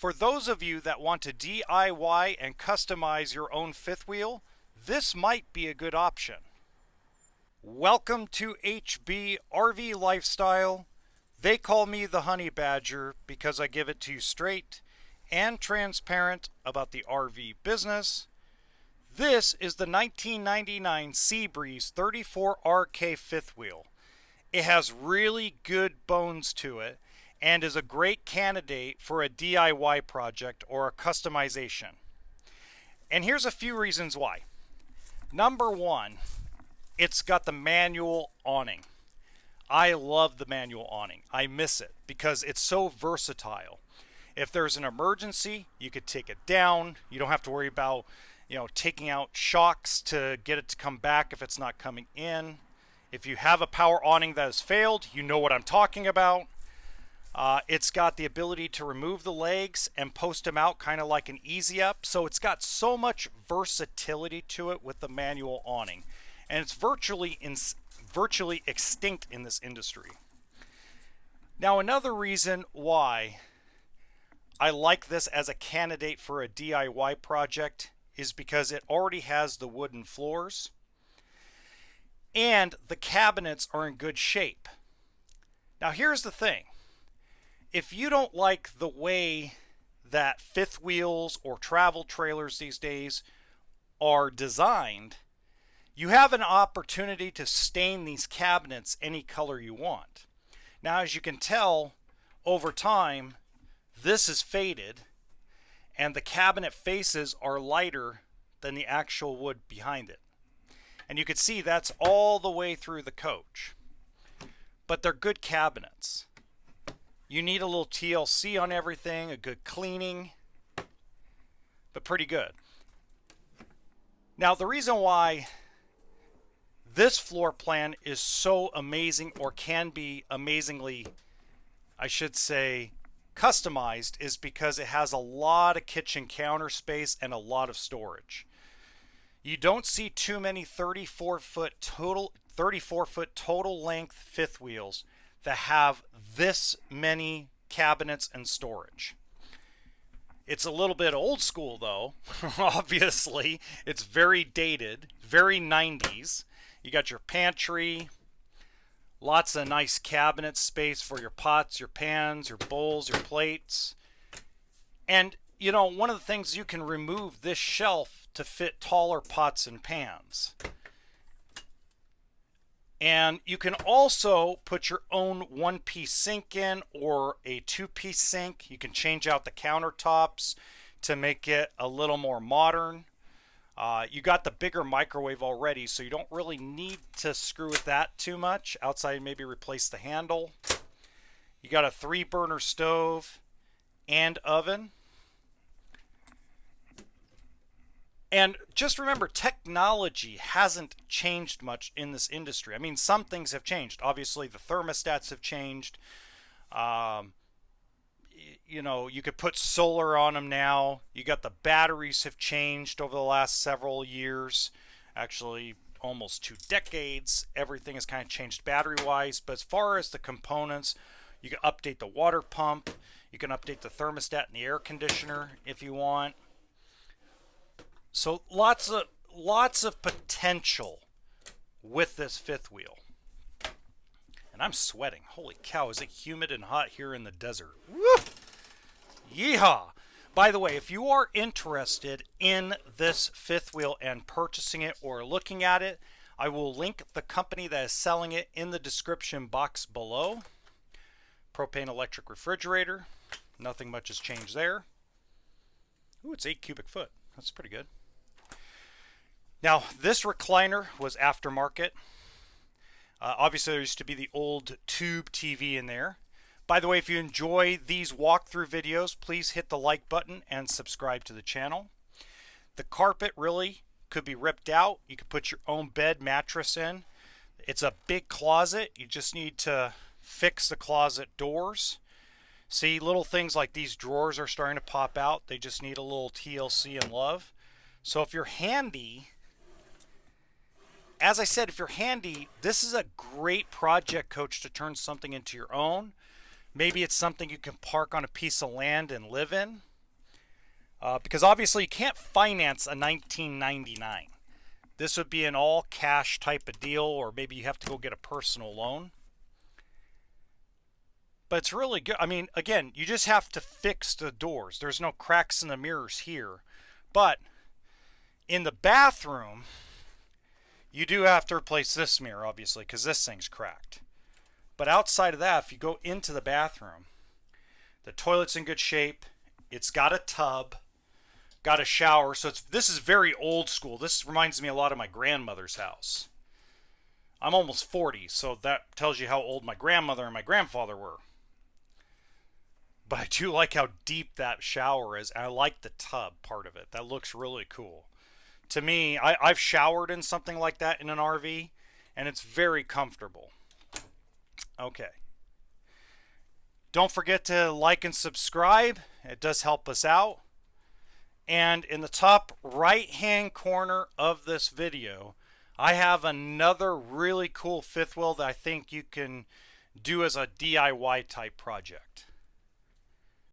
For those of you that want to DIY and customize your own fifth wheel, this might be a good option. Welcome to HBRV Lifestyle. They call me the Honey Badger because I give it to you straight and transparent about the RV business. This is the 1999 Seabreeze 34RK fifth wheel. It has really good bones to it and is a great candidate for a DIY project or a customization. And here's a few reasons why. Number one, it's got the manual awning. I love the manual awning. I miss it because it's so versatile. If there's an emergency, you could take it down. You don't have to worry about, taking out shocks to get it to come back if it's not coming in. If you have a power awning that has failed, you know what I'm talking about. It's got the ability to remove the legs and post them out kind of like an easy up. So it's got so much versatility to it with the manual awning. And it's virtually extinct in this industry. Now, another reason why I like this as a candidate for a DIY project is because it already has the wooden floors and the cabinets are in good shape. Now, here's the thing. If you don't like the way that fifth wheels or travel trailers these days are designed, you have an opportunity to stain these cabinets any color you want. Now, as you can tell, over time, this is faded and the cabinet faces are lighter than the actual wood behind it. And you can see that's all the way through the coach. But they're good cabinets. You need a little TLC on everything, a good cleaning, but pretty good. Now, the reason why this floor plan is so amazing, or can be amazingly, I should say, customized, is because it has a lot of kitchen counter space and a lot of storage. You don't see too many 34-foot total length fifth wheels that have this many cabinets and storage. It's a little bit old school though. Obviously, it's very dated, very 90s. You got your pantry, lots of nice cabinet space for your pots, your pans, your bowls, your plates. And one of the things, you can remove this shelf to fit taller pots and pans. And you can also put your own one-piece sink in or a two-piece sink. You can change out the countertops to make it a little more modern. You got the bigger microwave already, so you don't really need to screw with that too much. Outside, maybe replace the handle. You got a 3-burner stove and oven. And just remember, technology hasn't changed much in this industry. I mean, some things have changed. Obviously, the thermostats have changed. You could put solar on them now. You got the batteries have changed over the last several years. Actually, almost 2 decades. Everything has kind of changed battery-wise. But as far as the components, you can update the water pump. You can update the thermostat and the air conditioner if you want. So lots of potential with this fifth wheel. And I'm sweating. Holy cow, is it humid and hot here in the desert. Woo! Yeehaw! By the way, if you are interested in this fifth wheel and purchasing it or looking at it, I will link the company that is selling it in the description box below. Propane electric refrigerator. Nothing much has changed there. Ooh, it's 8 cubic foot. That's pretty good. Now, this recliner was aftermarket. Obviously, there used to be the old tube TV in there. By the way, if you enjoy these walkthrough videos, please hit the like button and subscribe to the channel. The carpet really could be ripped out. You could put your own bed mattress in. It's a big closet. You just need to fix the closet doors. See, little things like these drawers are starting to pop out. They just need a little TLC and love. So if you're handy, as I said, if you're handy, this is a great project coach to turn something into your own. Maybe it's something you can park on a piece of land and live in. because obviously you can't finance a 1999. This would be an all cash type of deal, or maybe you have to go get a personal loan. But it's really good. I mean, again, you just have to fix the doors. There's no cracks in the mirrors here. But in the bathroom, you do have to replace this mirror, obviously, because this thing's cracked. But outside of that, if you go into the bathroom, the toilet's in good shape. It's got a tub, got a shower. So this is very old school. This reminds me a lot of my grandmother's house. I'm almost 40, so that tells you how old my grandmother and my grandfather were. But I do like how deep that shower is. And I like the tub part of it. That looks really cool. To me, I've showered in something like that in an RV, and it's very comfortable. Okay. Don't forget to like and subscribe. It does help us out. And in the top right-hand corner of this video, I have another really cool fifth wheel that I think you can do as a DIY type project.